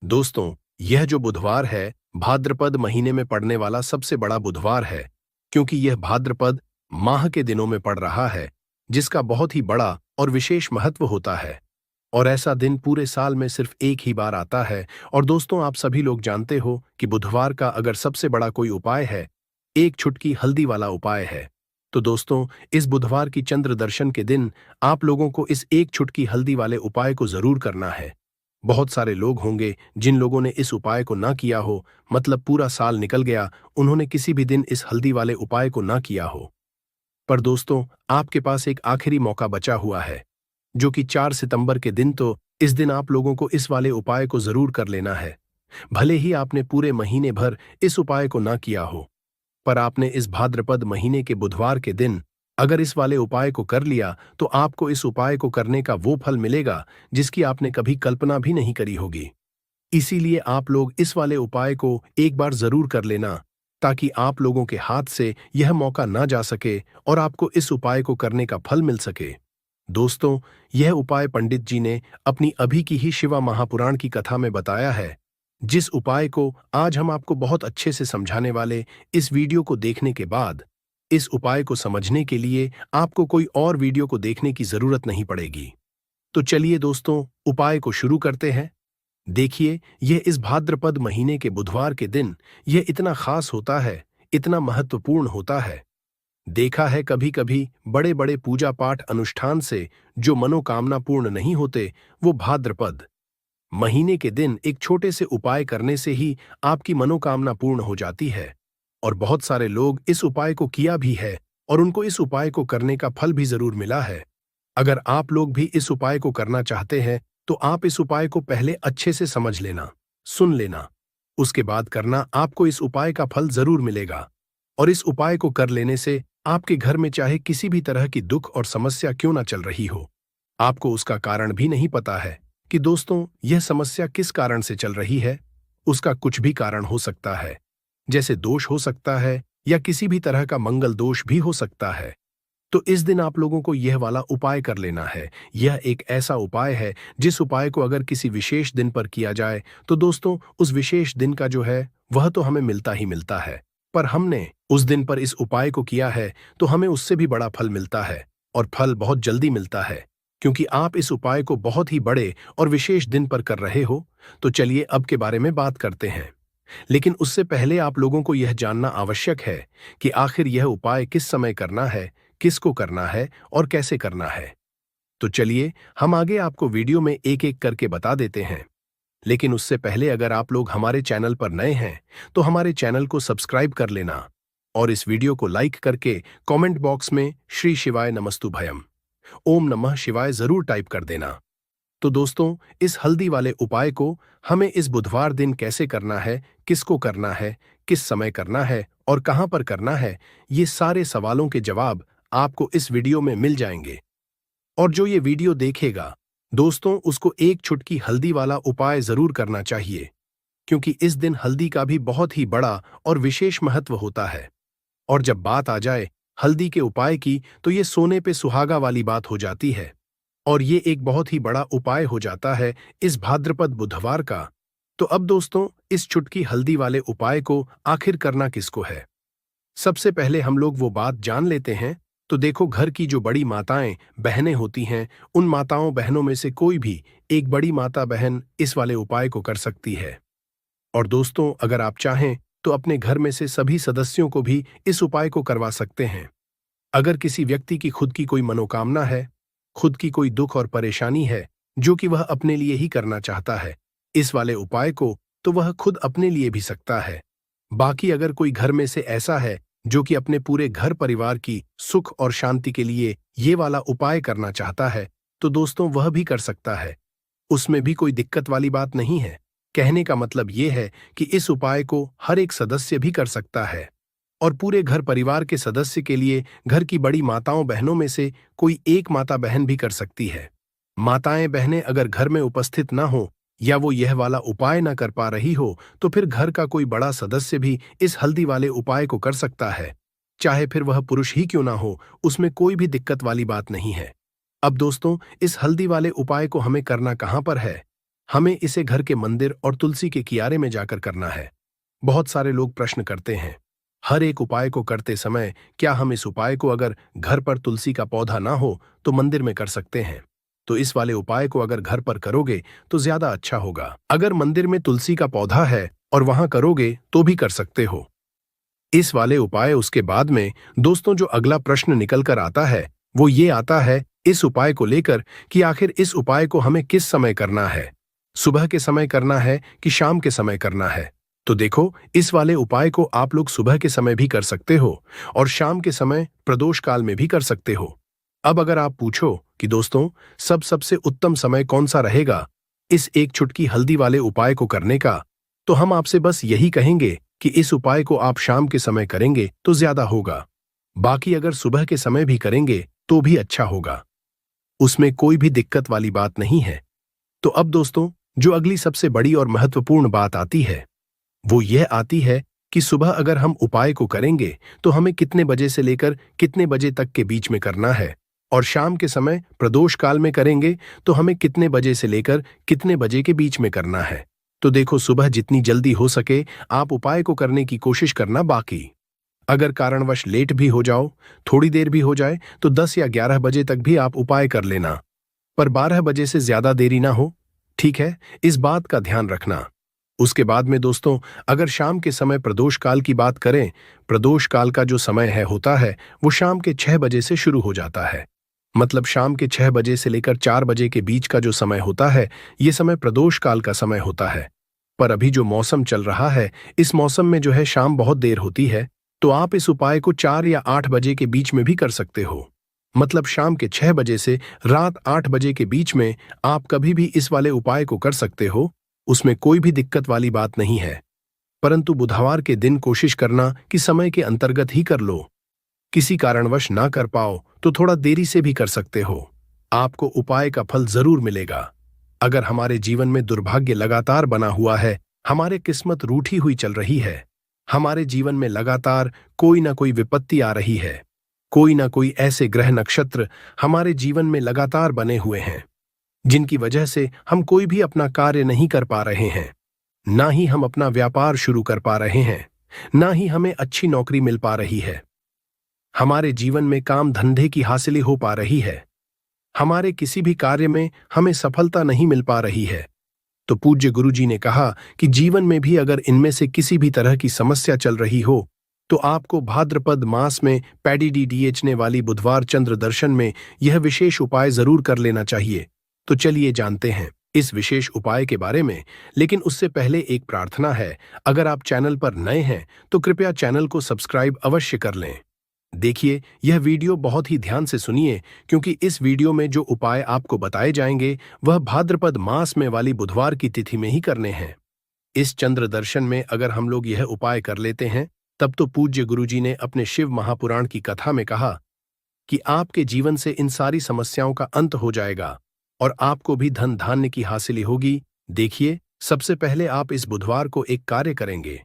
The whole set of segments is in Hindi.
दोस्तों, यह जो बुधवार है, भाद्रपद महीने में पड़ने वाला सबसे बड़ा बुधवार है, क्योंकि यह भाद्रपद माह के दिनों में पड़ रहा है, जिसका बहुत ही बड़ा और विशेष महत्व होता है। और ऐसा दिन पूरे साल में सिर्फ एक ही बार आता है। और दोस्तों, आप सभी लोग जानते हो कि बुधवार का अगर सबसे बड़ा कोई उपाय है, एक छुटकी हल्दी वाला उपाय है। तो दोस्तों, इस बुधवार की चंद्र दर्शन के दिन आप लोगों को इस एक छुटकी हल्दी वाले उपाय को जरूर करना है। बहुत सारे लोग होंगे जिन लोगों ने इस उपाय को ना किया हो, मतलब पूरा साल निकल गया, उन्होंने किसी भी दिन इस हल्दी वाले उपाय को ना किया हो। पर दोस्तों, आपके पास एक आखिरी मौका बचा हुआ है, जो कि 4 सितंबर के दिन। तो इस दिन आप लोगों को इस वाले उपाय को जरूर कर लेना है। भले ही आपने पूरे महीने भर इस उपाय को ना किया हो, पर आपने इस भाद्रपद महीने के बुधवार के दिन अगर इस वाले उपाय को कर लिया, तो आपको इस उपाय को करने का वो फल मिलेगा जिसकी आपने कभी कल्पना भी नहीं करी होगी। इसीलिए आप लोग इस वाले उपाय को एक बार जरूर कर लेना, ताकि आप लोगों के हाथ से यह मौका ना जा सके और आपको इस उपाय को करने का फल मिल सके। दोस्तों, यह उपाय पंडित जी ने अपनी अभी की ही शिवा महापुराण की कथा में बताया है, जिस उपाय को आज हम आपको बहुत अच्छे से समझाने वाले। इस वीडियो को देखने के बाद इस उपाय को समझने के लिए आपको कोई और वीडियो को देखने की जरूरत नहीं पड़ेगी। तो चलिए दोस्तों, उपाय को शुरू करते हैं। देखिए, यह इस भाद्रपद महीने के बुधवार के दिन यह इतना खास होता है, इतना महत्वपूर्ण होता है। देखा है कभी कभी बड़े बड़े पूजा पाठ अनुष्ठान से जो मनोकामना पूर्ण नहीं होते, वो भाद्रपद महीने के दिन एक छोटे से उपाय करने से ही आपकी मनोकामना पूर्ण हो जाती है। और बहुत सारे लोग इस उपाय को किया भी है और उनको इस उपाय को करने का फल भी जरूर मिला है। अगर आप लोग भी इस उपाय को करना चाहते हैं, तो आप इस उपाय को पहले अच्छे से समझ लेना, सुन लेना, उसके बाद करना। आपको इस उपाय का फल जरूर मिलेगा। और इस उपाय को कर लेने से आपके घर में चाहे किसी भी तरह की दुख और समस्या क्यों ना चल रही हो, आपको उसका कारण भी नहीं पता है कि दोस्तों यह समस्या किस कारण से चल रही है। उसका कुछ भी कारण हो सकता है, जैसे दोष हो सकता है या किसी भी तरह का मंगल दोष भी हो सकता है। तो इस दिन आप लोगों को यह वाला उपाय कर लेना है। यह एक ऐसा उपाय है जिस उपाय को अगर किसी विशेष दिन पर किया जाए, तो दोस्तों उस विशेष दिन का जो है वह तो हमें मिलता ही मिलता है। पर हमने उस दिन पर इस उपाय को किया है, तो हमें उससे भी बड़ा फल मिलता है, और फल बहुत जल्दी मिलता है, क्योंकि आप इस उपाय को बहुत ही बड़े और विशेष दिन पर कर रहे हो। तो चलिए अब के बारे में बात करते हैं। लेकिन उससे पहले आप लोगों को यह जानना आवश्यक है कि आखिर यह उपाय किस समय करना है, किसको करना है और कैसे करना है। तो चलिए हम आगे आपको वीडियो में एक एक करके बता देते हैं। लेकिन उससे पहले अगर आप लोग हमारे चैनल पर नए हैं, तो हमारे चैनल को सब्सक्राइब कर लेना और इस वीडियो को लाइक करके कमेंट बॉक्स में श्री शिवाय नमस्तु भयम, ओम नमः शिवाय जरूर टाइप कर देना। तो दोस्तों, इस हल्दी वाले उपाय को हमें इस बुधवार दिन कैसे करना है, किसको करना है, किस समय करना है और कहां पर करना है, ये सारे सवालों के जवाब आपको इस वीडियो में मिल जाएंगे। और जो ये वीडियो देखेगा, दोस्तों उसको एक छुटकी हल्दी वाला उपाय जरूर करना चाहिए, क्योंकि इस दिन हल्दी का भी बहुत ही बड़ा और विशेष महत्व होता है। और जब बात आ जाए हल्दी के उपाय की, तो ये सोने पे सुहागा वाली बात हो जाती है। और ये एक बहुत ही बड़ा उपाय हो जाता है इस भाद्रपद बुधवार का। तो अब दोस्तों, इस चुटकी हल्दी वाले उपाय को आखिर करना किसको है, सबसे पहले हम लोग वो बात जान लेते हैं। तो देखो, घर की जो बड़ी माताएं बहनें होती हैं, उन माताओं बहनों में से कोई भी एक बड़ी माता बहन इस वाले उपाय को कर सकती है। और दोस्तों, अगर आप चाहें तो अपने घर में से सभी सदस्यों को भी इस उपाय को करवा सकते हैं। अगर किसी व्यक्ति की खुद की कोई मनोकामना है, खुद की कोई दुख और परेशानी है जो कि वह अपने लिए ही करना चाहता है इस वाले उपाय को, तो वह खुद अपने लिए भी सकता है। बाकी अगर कोई घर में से ऐसा है जो कि अपने पूरे घर परिवार की सुख और शांति के लिए ये वाला उपाय करना चाहता है, तो दोस्तों वह भी कर सकता है। उसमें भी कोई दिक्कत वाली बात नहीं है। कहने का मतलब ये है कि इस उपाय को हर एक सदस्य भी कर सकता है, और पूरे घर परिवार के सदस्य के लिए घर की बड़ी माताओं बहनों में से कोई एक माता बहन भी कर सकती है। माताएं बहनें अगर घर में उपस्थित ना हो या वो यह वाला उपाय ना कर पा रही हो, तो फिर घर का कोई बड़ा सदस्य भी इस हल्दी वाले उपाय को कर सकता है, चाहे फिर वह पुरुष ही क्यों ना हो। उसमें कोई भी दिक्कत वाली बात नहीं है। अब दोस्तों, इस हल्दी वाले उपाय को हमें करना कहां पर है, हमें इसे घर के मंदिर और तुलसी के किनारे में जाकर करना है। बहुत सारे लोग प्रश्न करते हैं, हर एक उपाय को करते समय क्या हम इस उपाय को अगर घर पर तुलसी का पौधा ना हो तो मंदिर में कर सकते हैं? तो इस वाले उपाय को अगर घर पर करोगे तो ज्यादा अच्छा होगा। अगर मंदिर में तुलसी का पौधा है और वहां करोगे तो भी कर सकते हो इस वाले उपाय। उसके बाद में दोस्तों जो अगला प्रश्न निकल कर आता है वो ये आता है इस उपाय को लेकर कि आखिर इस उपाय को हमें किस समय करना है, सुबह के समय करना है कि शाम के समय करना है? तो देखो, इस वाले उपाय को आप लोग सुबह के समय भी कर सकते हो और शाम के समय प्रदोष काल में भी कर सकते हो। अब अगर आप पूछो कि दोस्तों सबसे उत्तम समय कौन सा रहेगा इस एक चुटकी हल्दी वाले उपाय को करने का, तो हम आपसे बस यही कहेंगे कि इस उपाय को आप शाम के समय करेंगे तो ज्यादा होगा। बाकी अगर सुबह के समय भी करेंगे तो भी अच्छा होगा, उसमें कोई भी दिक्कत वाली बात नहीं है। तो अब दोस्तों जो अगली सबसे बड़ी और महत्वपूर्ण बात आती है वो यह आती है कि सुबह अगर हम उपाय को करेंगे तो हमें कितने बजे से लेकर कितने बजे तक के बीच में करना है, और शाम के समय प्रदोष काल में करेंगे तो हमें कितने बजे से लेकर कितने बजे के बीच में करना है। तो देखो, सुबह जितनी जल्दी हो सके आप उपाय को करने की कोशिश करना। बाकी अगर कारणवश लेट भी हो जाओ, थोड़ी देर भी हो जाए, तो 10 या 11 बजे तक भी आप उपाय कर लेना, पर 12 बजे से ज्यादा देरी ना हो, ठीक है? इस बात का ध्यान रखना। उसके बाद में दोस्तों अगर शाम के समय प्रदोष काल की बात करें, प्रदोष काल का जो समय है होता है वो शाम के 6 बजे से शुरू हो जाता है। मतलब शाम के 6 बजे से लेकर 4 बजे के बीच का जो समय होता है ये समय प्रदोष काल का समय होता है। पर अभी जो मौसम चल रहा है इस मौसम में जो है शाम बहुत देर होती है, तो आप इस उपाय को 4 या 8 बजे के बीच में भी कर सकते हो। मतलब शाम के 6 बजे से रात 8 बजे के बीच में आप कभी भी इस वाले उपाय को कर सकते हो, उसमें कोई भी दिक्कत वाली बात नहीं है। परंतु बुधवार के दिन कोशिश करना कि समय के अंतर्गत ही कर लो। किसी कारणवश ना कर पाओ तो थोड़ा देरी से भी कर सकते हो, आपको उपाय का फल जरूर मिलेगा। अगर हमारे जीवन में दुर्भाग्य लगातार बना हुआ है, हमारे किस्मत रूठी हुई चल रही है, हमारे जीवन में लगातार कोई ना कोई विपत्ति आ रही है, कोई ना कोई ऐसे ग्रह नक्षत्र हमारे जीवन में लगातार बने हुए हैं जिनकी वजह से हम कोई भी अपना कार्य नहीं कर पा रहे हैं, ना ही हम अपना व्यापार शुरू कर पा रहे हैं, ना ही हमें अच्छी नौकरी मिल पा रही है, हमारे जीवन में काम धंधे की हासिल हो पा रही है, हमारे किसी भी कार्य में हमें सफलता नहीं मिल पा रही है, तो पूज्य गुरुजी ने कहा कि जीवन में भी अगर इनमें से किसी भी तरह की समस्या चल रही हो तो आपको भाद्रपद मास में पैडी वाली बुधवार चंद्र दर्शन में यह विशेष उपाय जरूर कर लेना चाहिए। तो चलिए जानते हैं इस विशेष उपाय के बारे में, लेकिन उससे पहले एक प्रार्थना है, अगर आप चैनल पर नए हैं तो कृपया चैनल को सब्सक्राइब अवश्य कर लें। देखिए, यह वीडियो बहुत ही ध्यान से सुनिए क्योंकि इस वीडियो में जो उपाय आपको बताए जाएंगे वह भाद्रपद मास में वाली बुधवार की तिथि में ही करने हैं। इस चंद्र दर्शन में अगर हम लोग यह उपाय कर लेते हैं तब तो पूज्य गुरुजी ने अपने शिव महापुराण की कथा में कहा कि आपके जीवन से इन सारी समस्याओं का अंत हो जाएगा और आपको भी धन धान्य की हासिल होगी। देखिए, सबसे पहले आप इस बुधवार को एक कार्य करेंगे।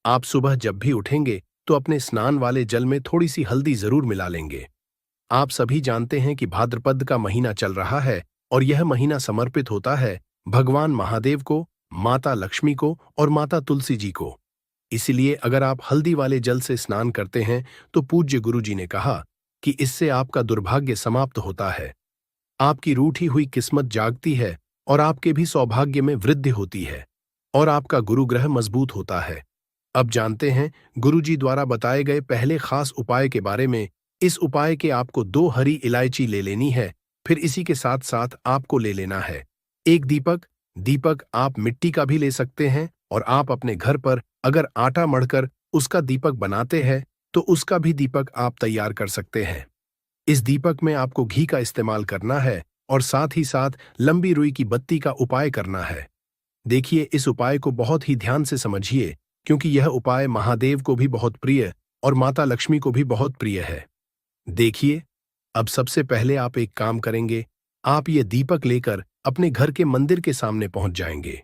आप सुबह जब भी उठेंगे तो अपने स्नान वाले जल में थोड़ी सी हल्दी जरूर मिला लेंगे। आप सभी जानते हैं कि भाद्रपद का महीना चल रहा है और यह महीना समर्पित होता है भगवान महादेव को, माता लक्ष्मी को और माता तुलसी जी को। इसलिए अगर आप हल्दी वाले जल से स्नान करते हैं तो पूज्य गुरुजी ने कहा कि इससे आपका दुर्भाग्य समाप्त होता है, आपकी रूठी हुई किस्मत जागती है और आपके भी सौभाग्य में वृद्धि होती है और आपका गुरु ग्रह मजबूत होता है। अब जानते हैं गुरुजी द्वारा बताए गए पहले खास उपाय के बारे में। इस उपाय के आपको 2 हरी इलायची ले लेनी है, फिर इसी के साथ साथ आपको ले लेना है एक दीपक। दीपक आप मिट्टी का भी ले सकते हैं और आप अपने घर पर अगर आटा मढ़कर उसका दीपक बनाते हैं तो उसका भी दीपक आप तैयार कर सकते हैं। इस दीपक में आपको घी का इस्तेमाल करना है और साथ ही साथ लंबी रुई की बत्ती का उपाय करना है। देखिए, इस उपाय को बहुत ही ध्यान से समझिए क्योंकि यह उपाय महादेव को भी बहुत प्रिय और माता लक्ष्मी को भी बहुत प्रिय है। देखिए, अब सबसे पहले आप एक काम करेंगे, आप ये दीपक लेकर अपने घर के मंदिर के सामने पहुंच जाएंगे।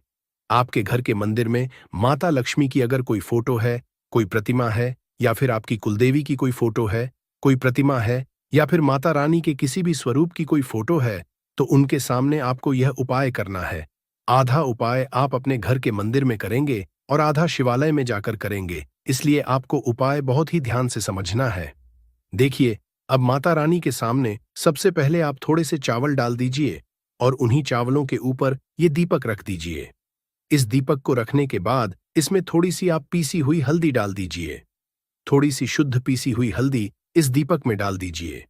आपके घर के मंदिर में माता लक्ष्मी की अगर कोई फोटो है, कोई प्रतिमा है, या फिर आपकी कुलदेवी की कोई फोटो है, कोई प्रतिमा है, या फिर माता रानी के किसी भी स्वरूप की कोई फोटो है, तो उनके सामने आपको यह उपाय करना है। आधा उपाय आप अपने घर के मंदिर में करेंगे और आधा शिवालय में जाकर करेंगे, इसलिए आपको उपाय बहुत ही ध्यान से समझना है। देखिए, अब माता रानी के सामने सबसे पहले आप थोड़े से चावल डाल दीजिए और उन्हीं चावलों के ऊपर ये दीपक रख दीजिए। इस दीपक को रखने के बाद इसमें थोड़ी सी आप पीसी हुई हल्दी डाल दीजिए। थोड़ी सी शुद्ध पीसी हुई हल्दी इस दीपक में डाल दीजिए।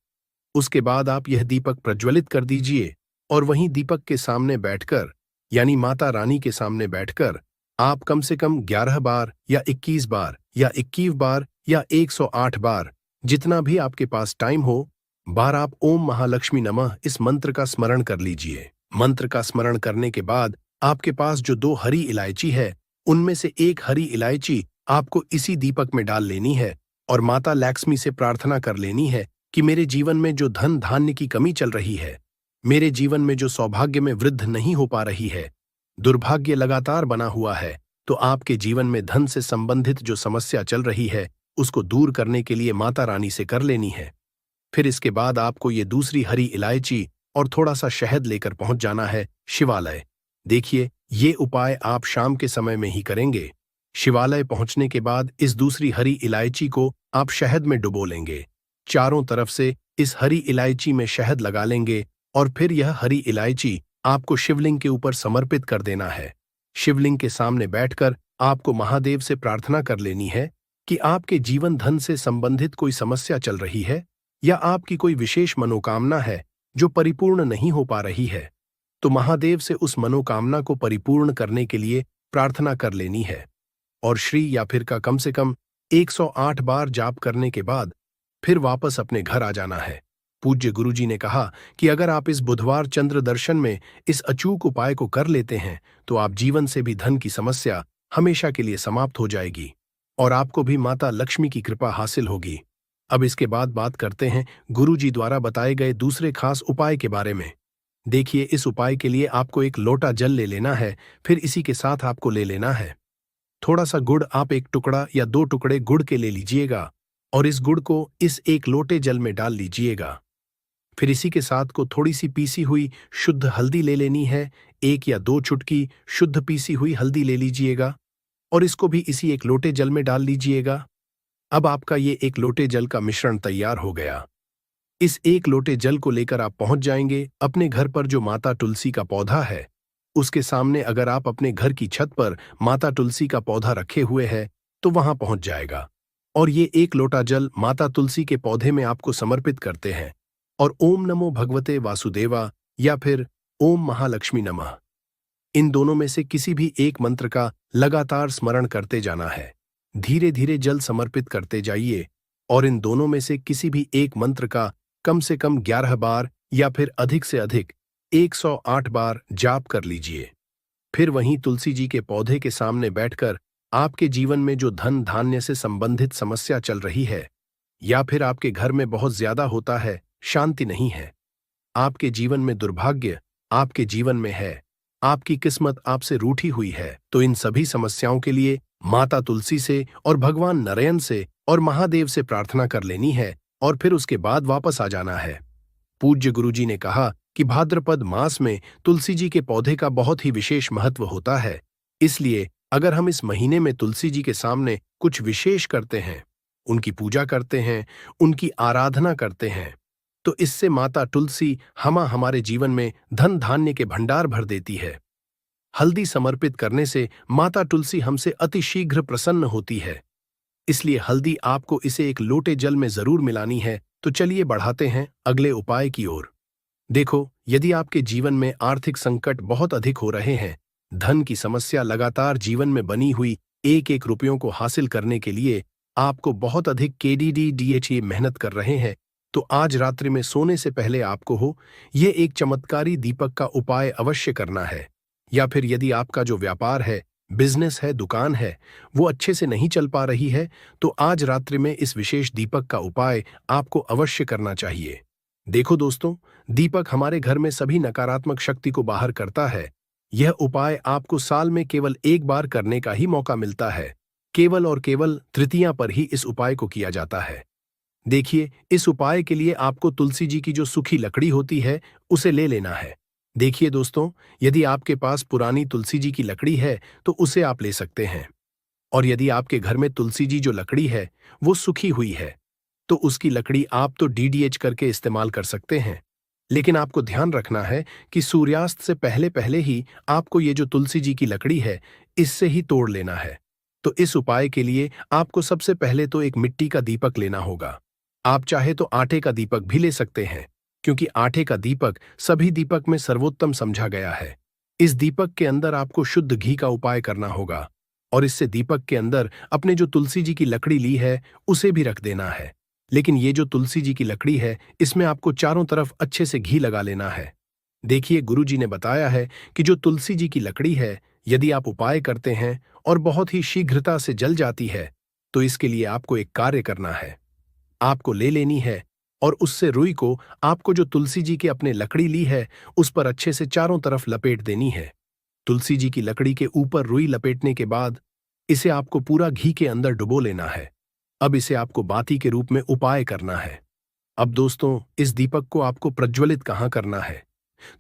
उसके बाद आप यह दीपक प्रज्वलित कर दीजिए और वहीं दीपक के सामने बैठकर, यानी माता रानी के सामने बैठकर, आप कम से कम 11 बार या 21 बार या 21 बार या 108 बार, जितना भी आपके पास टाइम हो, बार आप ओम महालक्ष्मी नमः इस मंत्र का स्मरण कर लीजिए। मंत्र का स्मरण करने के बाद आपके पास जो 2 हरी इलायची है, उनमें से एक हरी इलायची आपको इसी दीपक में डाल लेनी है और माता लक्ष्मी से प्रार्थना कर लेनी है कि मेरे जीवन में जो धन धान्य की कमी चल रही है, मेरे जीवन में जो सौभाग्य में वृद्धि नहीं हो पा रही है, दुर्भाग्य लगातार बना हुआ है, तो आपके जीवन में धन से संबंधित जो समस्या चल रही है, उसको दूर करने के लिए माता रानी से कर लेनी है। फिर इसके बाद आपको ये दूसरी हरी इलायची और थोड़ा सा शहद लेकर पहुंच जाना है शिवालय। देखिए, ये उपाय आप शाम के समय में ही करेंगे। शिवालय पहुंचने के बाद इस दूसरी हरी इलायची को आप शहद में डुबो लेंगे। चारों तरफ से इस हरी इलायची में शहद लगा लेंगे और फिर यह हरी इलायची आपको शिवलिंग के ऊपर समर्पित कर देना है। शिवलिंग के सामने बैठकर आपको महादेव से प्रार्थना कर लेनी है कि आपके जीवन धन से संबंधित कोई समस्या चल रही है या आपकी कोई विशेष मनोकामना है जो परिपूर्ण नहीं हो पा रही है, तो महादेव से उस मनोकामना को परिपूर्ण करने के लिए प्रार्थना कर लेनी है और श्री या फिर का कम से कम 108 बार जाप करने के बाद फिर वापस अपने घर आ जाना है। पूज्य गुरुजी ने कहा कि अगर आप इस बुधवार चंद्र दर्शन में इस अचूक उपाय को कर लेते हैं तो आप जीवन से भी धन की समस्या हमेशा के लिए समाप्त हो जाएगी और आपको भी माता लक्ष्मी की कृपा हासिल होगी। अब इसके बाद बात करते हैं गुरुजी द्वारा बताए गए दूसरे खास उपाय के बारे में। देखिए, इस उपाय के लिए आपको एक लोटा जल ले लेना है, फिर इसी के साथ आपको ले लेना है थोड़ा सा गुड़। आप 1 टुकड़ा या 2 टुकड़े गुड़ के ले लीजिएगा और इस गुड़ को इस 1 लोटे जल में डाल लीजिएगा। फिर इसी के साथ को थोड़ी सी पीसी हुई शुद्ध हल्दी ले लेनी है। 1 या 2 चुटकी शुद्ध पीसी हुई हल्दी ले लीजिएगा और इसको भी इसी 1 लोटे जल में डाल लीजिएगा। अब आपका ये 1 लोटे जल का मिश्रण तैयार हो गया। इस 1 लोटे जल को लेकर आप पहुंच जाएंगे अपने घर पर जो माता तुलसी का पौधा है उसके सामने। अगर आप अपने घर की छत पर माता तुलसी का पौधा रखे हुए हैं तो वहां पहुंच जाएगा और ये 1 लोटा जल माता तुलसी के पौधे में आपको समर्पित करते हैं और ओम नमो भगवते वासुदेवा या फिर ओम महालक्ष्मी नमः, इन दोनों में से किसी भी एक मंत्र का लगातार स्मरण करते जाना है। धीरे धीरे जल समर्पित करते जाइए और इन दोनों में से किसी भी एक मंत्र का कम से कम 11 बार या फिर अधिक से अधिक 108 बार जाप कर लीजिए। फिर वहीं तुलसी जी के पौधे के सामने बैठकर आपके जीवन में जो धन धान्य से संबंधित समस्या चल रही है या फिर आपके घर में बहुत ज्यादा होता है, शांति नहीं है, आपके जीवन में दुर्भाग्य आपके जीवन में है, आपकी किस्मत आपसे रूठी हुई है, तो इन सभी समस्याओं के लिए माता तुलसी से और भगवान नारायण से और महादेव से प्रार्थना कर लेनी है और फिर उसके बाद वापस आ जाना है। पूज्य गुरुजी ने कहा कि भाद्रपद मास में तुलसी जी के पौधे का बहुत ही विशेष महत्व होता है, इसलिए अगर हम इस महीने में तुलसी जी के सामने कुछ विशेष करते हैं, उनकी पूजा करते हैं, उनकी आराधना करते हैं, तो इससे माता तुलसी हमारे जीवन में धन धान्य के भंडार भर देती है। हल्दी समर्पित करने से माता तुलसी हमसे अतिशीघ्र प्रसन्न होती है, इसलिए हल्दी आपको इसे 1 लोटे जल में जरूर मिलानी है। तो चलिए बढ़ाते हैं अगले उपाय की ओर। देखो, यदि आपके जीवन में आर्थिक संकट बहुत अधिक हो रहे हैं, धन की समस्या लगातार जीवन में बनी हुई, 1-1 रुपयों को हासिल करने के लिए आपको बहुत अधिक KDDDHE मेहनत कर रहे हैं, तो आज रात्रि में सोने से पहले आपको ये एक चमत्कारी दीपक का उपाय अवश्य करना है। या फिर यदि आपका जो व्यापार है, बिजनेस है, दुकान है, वो अच्छे से नहीं चल पा रही है, तो आज रात्रि में इस विशेष दीपक का उपाय आपको अवश्य करना चाहिए। देखो दोस्तों, दीपक हमारे घर में सभी नकारात्मक शक्ति को बाहर करता है। यह उपाय आपको साल में केवल 1 बार करने का ही मौका मिलता है। केवल और केवल तृतीया पर ही इस उपाय को किया जाता है। देखिए, इस उपाय के लिए आपको तुलसी जी की जो सूखी लकड़ी होती है उसे ले लेना है। देखिए दोस्तों, यदि आपके पास पुरानी तुलसी जी की लकड़ी है तो उसे आप ले सकते हैं। और यदि आपके घर में तुलसी जी जो लकड़ी है वो सूखी हुई है तो उसकी लकड़ी आप तो डीडीएच करके इस्तेमाल कर सकते हैं। लेकिन आपको ध्यान रखना है कि सूर्यास्त से पहले पहले ही आपको ये जो तुलसी जी की लकड़ी है इससे ही तोड़ लेना है। तो इस उपाय के लिए आपको सबसे पहले तो एक मिट्टी का दीपक लेना होगा। आप चाहे तो आटे का दीपक भी ले सकते हैं, क्योंकि आटे का दीपक सभी दीपक में सर्वोत्तम समझा गया है। इस दीपक के अंदर आपको शुद्ध घी का उपाय करना होगा और इससे दीपक के अंदर अपने जो तुलसी जी की लकड़ी ली है उसे भी रख देना है। लेकिन ये जो तुलसी जी की लकड़ी है इसमें आपको चारों तरफ अच्छे से घी लगा लेना है। देखिए, गुरु जी ने बताया है कि जो तुलसी जी की लकड़ी है, यदि आप उपाय करते हैं और बहुत ही शीघ्रता से जल जाती है तो इसके लिए आपको एक कार्य करना है। आपको ले लेनी है और उससे रुई को आपको जो तुलसी जी की अपने लकड़ी ली है उस पर अच्छे से चारों तरफ लपेट देनी है। तुलसी जी की लकड़ी के ऊपर रुई लपेटने के बाद इसे आपको पूरा घी के अंदर डुबो लेना है। अब इसे आपको बाती के रूप में उपाय करना है। अब दोस्तों, इस दीपक को आपको प्रज्वलित कहाँ करना है?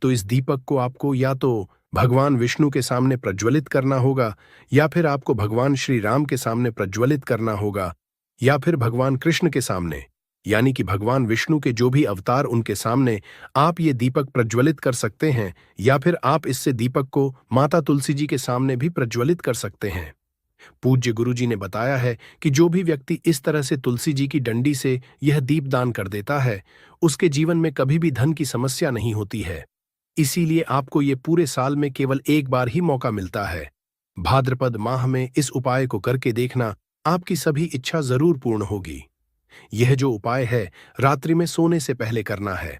तो इस दीपक को आपको या तो भगवान विष्णु के सामने प्रज्वलित करना होगा, या फिर आपको भगवान श्री राम के सामने प्रज्वलित करना होगा, या फिर भगवान कृष्ण के सामने, यानी कि भगवान विष्णु के जो भी अवतार उनके सामने आप ये दीपक प्रज्वलित कर सकते हैं, या फिर आप इससे दीपक को माता तुलसी जी के सामने भी प्रज्वलित कर सकते हैं। पूज्य गुरुजी ने बताया है कि जो भी व्यक्ति इस तरह से तुलसी जी की डंडी से यह दीपदान कर देता है उसके जीवन में कभी भी धन की समस्या नहीं होती है। इसीलिए आपको ये पूरे साल में केवल एक बार ही मौका मिलता है। भाद्रपद माह में इस उपाय को करके देखना, आपकी सभी इच्छा जरूर पूर्ण होगी। यह जो उपाय है रात्रि में सोने से पहले करना है।